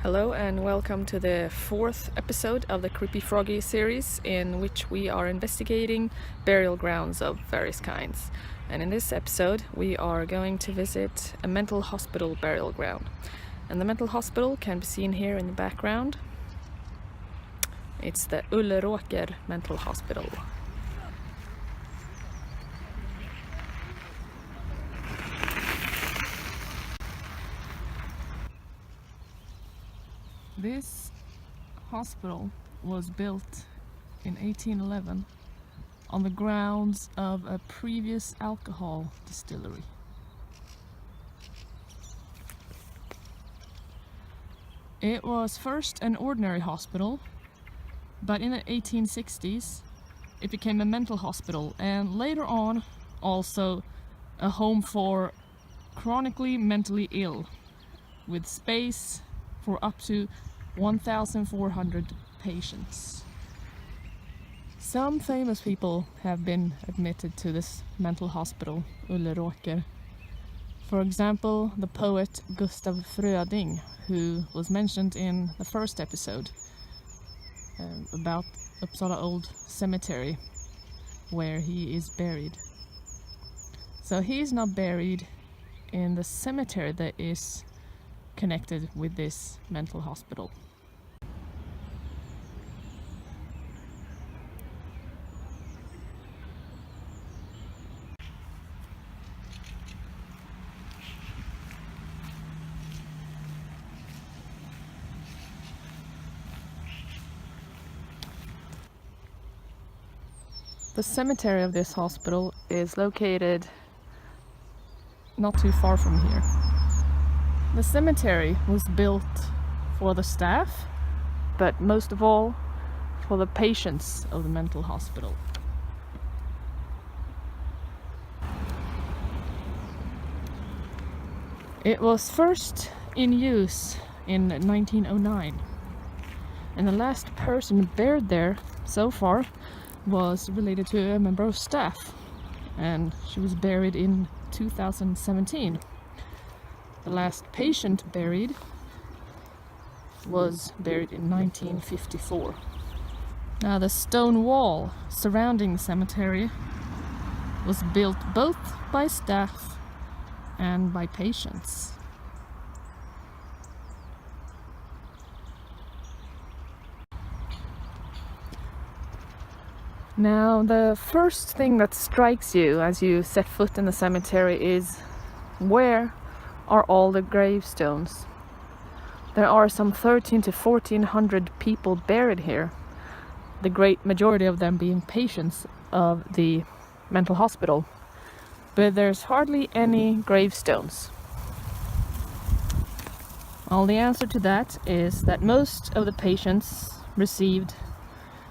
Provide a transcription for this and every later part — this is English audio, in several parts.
Hello and welcome to the fourth episode of the Creepy Froggy series, in which we are investigating burial grounds of various kinds. And in this episode we are going to visit a mental hospital burial ground. And the mental hospital can be seen here in the background. It's the Ulleråker mental hospital. This hospital was built in 1811 on the grounds of a previous alcohol distillery. It was first an ordinary hospital, but in the 1860s it became a mental hospital, and later on also a home for chronically mentally ill, with space for up to 1,400 patients. Some famous people have been admitted to this mental hospital, Ulleråker. For example, the poet Gustaf Fröding, who was mentioned in the first episode about Uppsala Old Cemetery, where he is buried. So he is not buried in the cemetery that is connected with this mental hospital. The cemetery of this hospital is located not too far from here. The cemetery was built for the staff, but most of all for the patients of the mental hospital. It was first in use in 1909, and the last person buried there so far was related to a member of staff, and she was buried in 2017. The last patient buried was buried in 1954. Now, the stone wall surrounding the cemetery was built both by staff and by patients. Now, the first thing that strikes you as you set foot in the cemetery is, where are all the gravestones? There are some 13 to 1400 people buried here, the great majority of them being patients of the mental hospital, but there's hardly any gravestones. Well, the answer to that is that most of the patients received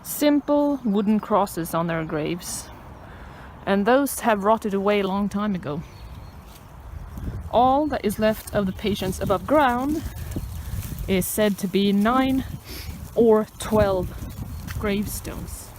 simple wooden crosses on their graves, and those have rotted away a long time ago. All that is left of the patients above ground is said to be 9 or 12 gravestones.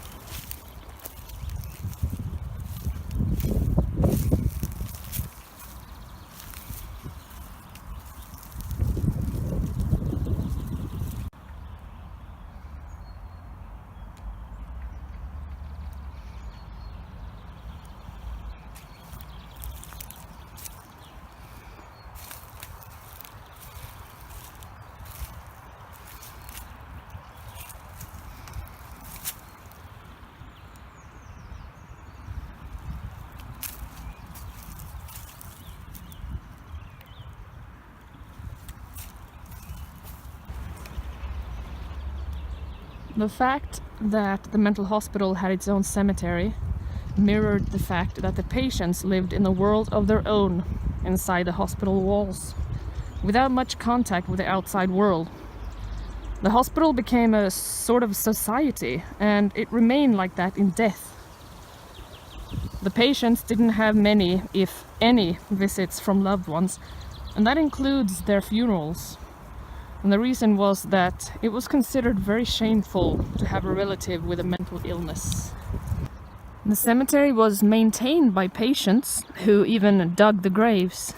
The fact that the mental hospital had its own cemetery mirrored the fact that the patients lived in a world of their own inside the hospital walls, without much contact with the outside world. The hospital became a sort of society, and it remained like that in death. The patients didn't have many, if any, visits from loved ones, and that includes their funerals. And the reason was that it was considered very shameful to have a relative with a mental illness. The cemetery was maintained by patients who even dug the graves.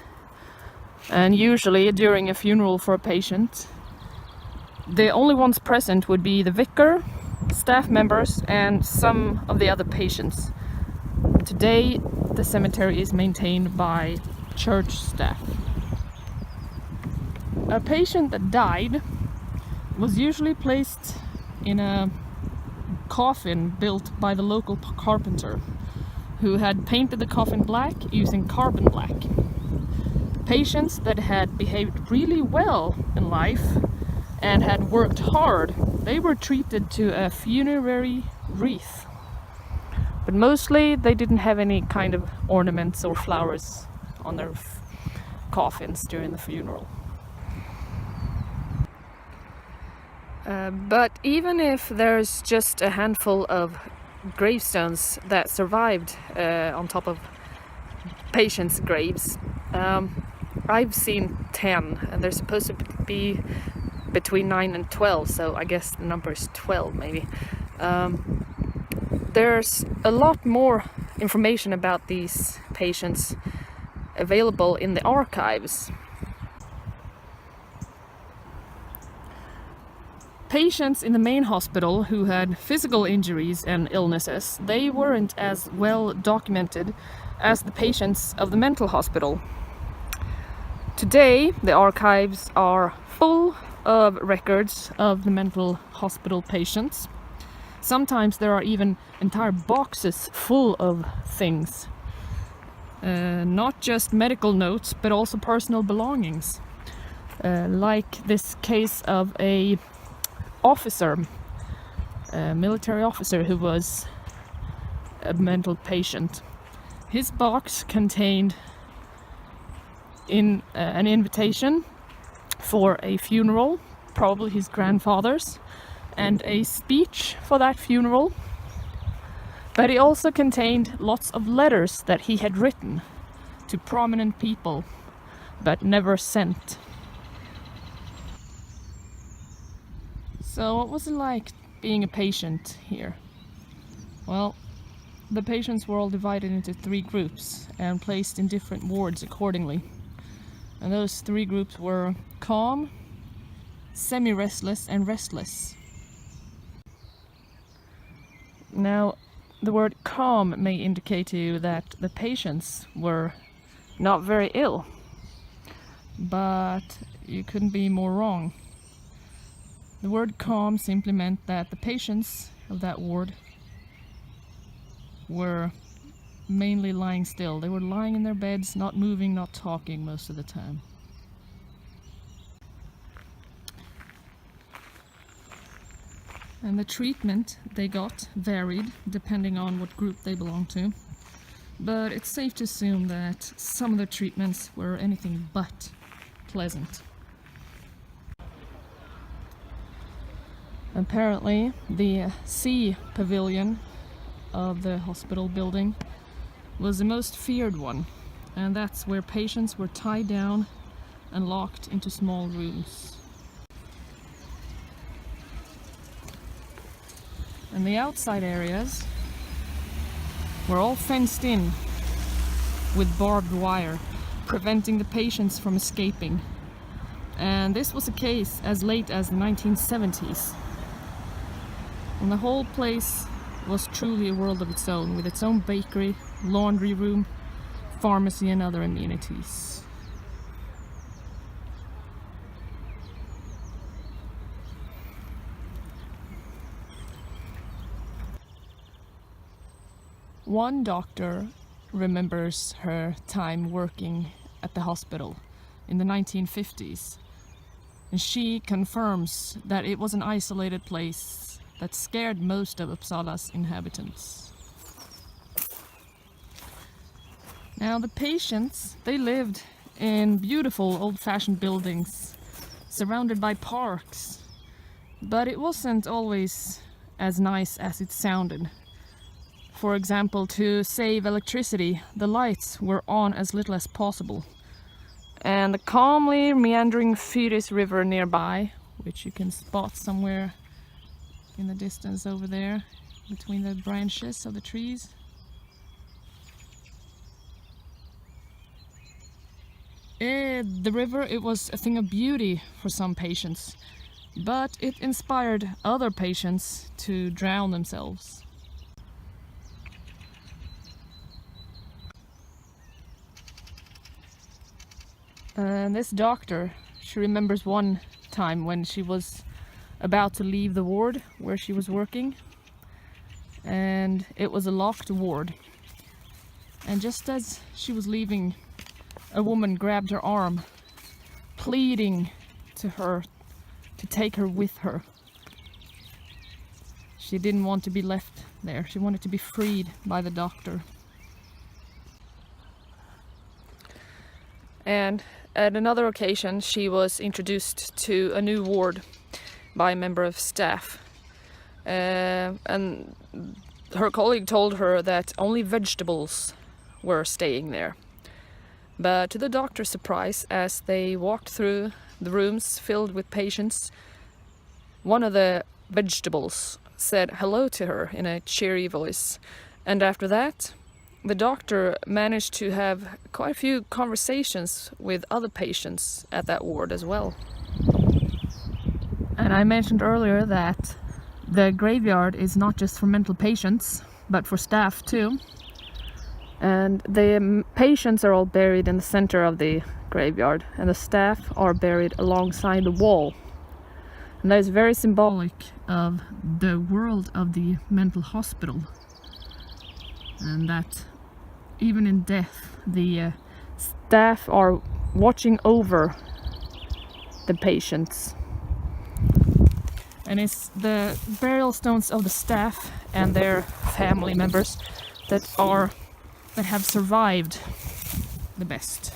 And usually during a funeral for a patient, The only ones present would be the vicar, staff members, and some of the other patients. Today, the cemetery is maintained by church staff. A patient that died was usually placed in a coffin built by the local carpenter, who had painted the coffin black using carbon black. Patients that had behaved really well in life and had worked hard, they were treated to a funerary wreath. But mostly they didn't have any kind of ornaments or flowers on their coffins during the funeral. But even if there's just a handful of gravestones that survived on top of patients' graves, I've seen 10, and they're supposed to be between 9 and 12, so I guess the number is 12 maybe. There's a lot more information about these patients available in the archives. Patients in the main hospital who had physical injuries and illnesses, they weren't as well documented as the patients of the mental hospital. Today, the archives are full of records of the mental hospital patients. Sometimes there are even entire boxes full of things. Not just medical notes, but also personal belongings. Like this case of a military officer who was a mental patient. His box contained an invitation for a funeral, probably his grandfather's, and a speech for that funeral. But it also contained lots of letters that he had written to prominent people, but never sent. So what was it like being a patient here? Well, the patients were all divided into 3 groups and placed in different wards accordingly. And those 3 groups were calm, semi-restless, and restless. Now, the word calm may indicate to you that the patients were not very ill, but you couldn't be more wrong. The word calm simply meant that the patients of that ward were mainly lying still. They were lying in their beds, not moving, not talking most of the time. And the treatment they got varied depending on what group they belonged to. But it's safe to assume that some of the treatments were anything but pleasant. Apparently, the C pavilion of the hospital building was the most feared one, and that's where patients were tied down and locked into small rooms. And the outside areas were all fenced in with barbed wire, preventing the patients from escaping. And this was the case as late as the 1970s. And the whole place was truly a world of its own, with its own bakery, laundry room, pharmacy, and other amenities. One doctor remembers her time working at the hospital in the 1950s, and she confirms that it was an isolated place that scared most of Uppsala's inhabitants. Now, the patients, they lived in beautiful old-fashioned buildings surrounded by parks, but it wasn't always as nice as it sounded. For example, to save electricity, the lights were on as little as possible. And the calmly meandering Fyris River nearby, which you can spot somewhere in the distance over there, between the branches of the trees. The river, it was a thing of beauty for some patients. but it inspired other patients to drown themselves. And this doctor, she remembers one time when she was about to leave the ward where she was working, and it was a locked ward. And just as she was leaving, a woman grabbed her arm, pleading to her to take her with her. She didn't want to be left there. She wanted to be freed by the doctor. And at another occasion, she was introduced to a new ward by a member of staff. And her colleague told her that only vegetables were staying there. But to the doctor's surprise, as they walked through the rooms filled with patients, one of the vegetables said hello to her in a cheery voice. And after that, the doctor managed to have quite a few conversations with other patients at that ward as well. And I mentioned earlier that the graveyard is not just for mental patients, but for staff too. And the patients are all buried in the center of the graveyard, and the staff are buried alongside the wall. And that is very symbolic of the world of the mental hospital, and that even in death the staff are watching over the patients. And it's the burial stones of the staff and their family members that have survived the best.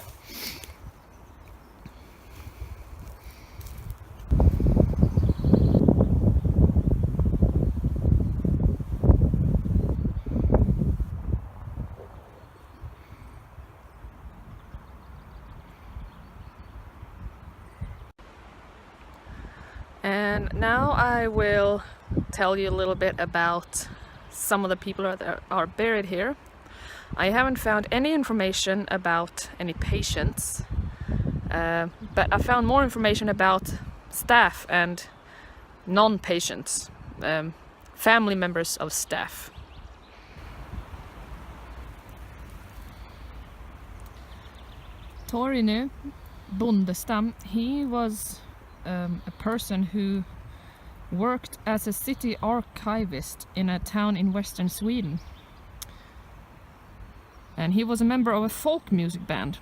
And now I will tell you a little bit about some of the people that are buried here. I haven't found any information about any patients, but I found more information about staff and non-patients, family members of staff. Torgny Bondestam, he was a person who worked as a city archivist in a town in western Sweden. And he was a member of a folk music band.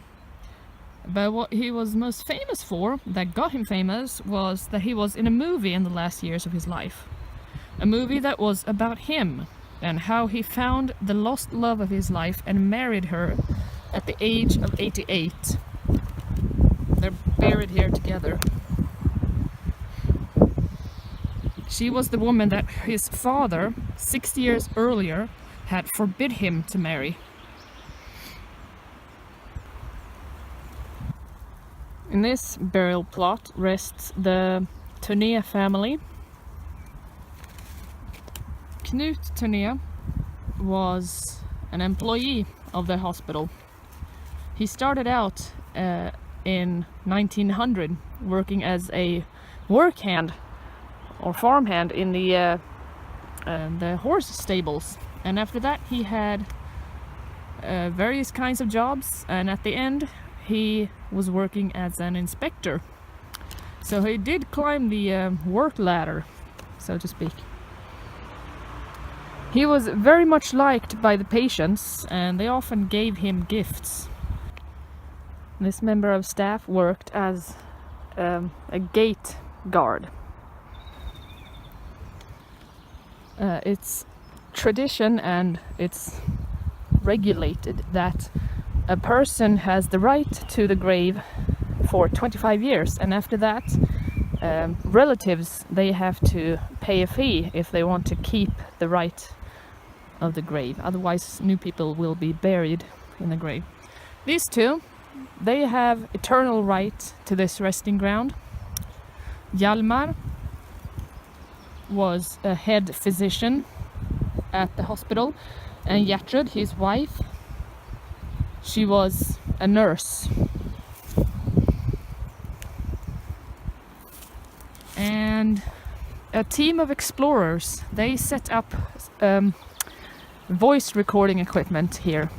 But what he was most famous for, that got him famous, was that he was in a movie in the last years of his life. A movie that was about him and how he found the lost love of his life and married her at the age of 88. They're buried here together. She was the woman that his father, 60 years earlier, had forbid him to marry. In this burial plot rests the Torgny family. Knut Torgny was an employee of the hospital. He started out in 1900 working as a workhand or farmhand in the horse stables, and after that he had various kinds of jobs, and at the end he was working as an inspector. So he did climb the work ladder, so to speak. He was very much liked by the patients, and they often gave him gifts. This member of staff worked as a gate guard. It's tradition and it's regulated that a person has the right to the grave for 25 years, and after that relatives, they have to pay a fee if they want to keep the right of the grave. Otherwise new people will be buried in the grave. These two, they have eternal right to this resting ground. Hjalmar was a head physician at the hospital, and Gertrud, his wife, she was a nurse. And a team of explorers, they set up voice recording equipment here,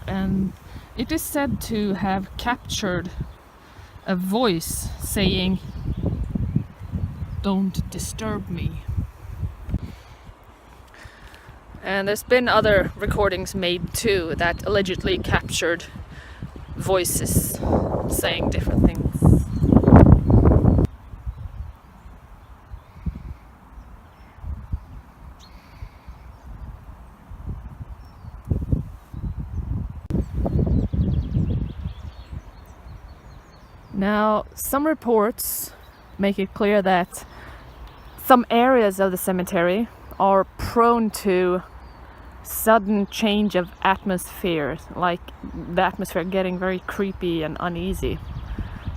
and it is said to have captured a voice saying, "Don't disturb me." And there's been other recordings made too that allegedly captured voices saying different things. Now, some reports make it clear that some areas of the cemetery are prone to sudden change of atmosphere, like the atmosphere getting very creepy and uneasy.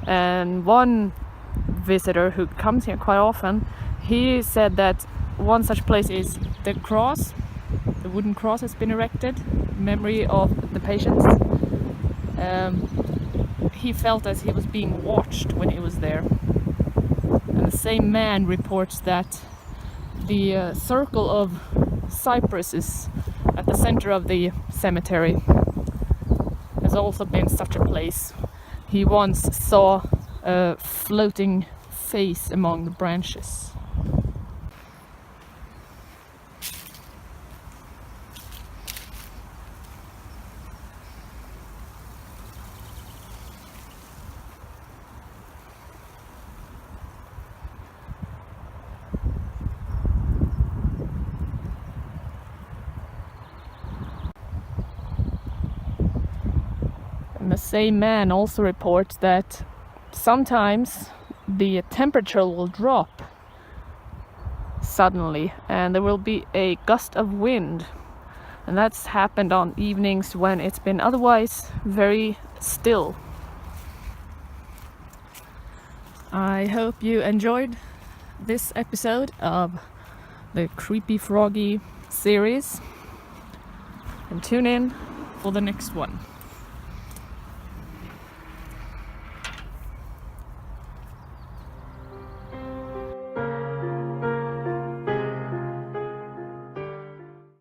And one visitor who comes here quite often, he said that one such place is the cross. The wooden cross has been erected in memory of the patients. He felt as he was being watched when he was there. And the same man reports that the circle of cypresses at the center of the cemetery has also been such a place. He once saw a floating face among the branches. And the same man also reports that sometimes the temperature will drop suddenly and there will be a gust of wind, and that's happened on evenings when it's been otherwise very still. I hope you enjoyed this episode of the Creepy Froggy series, and tune in for the next one.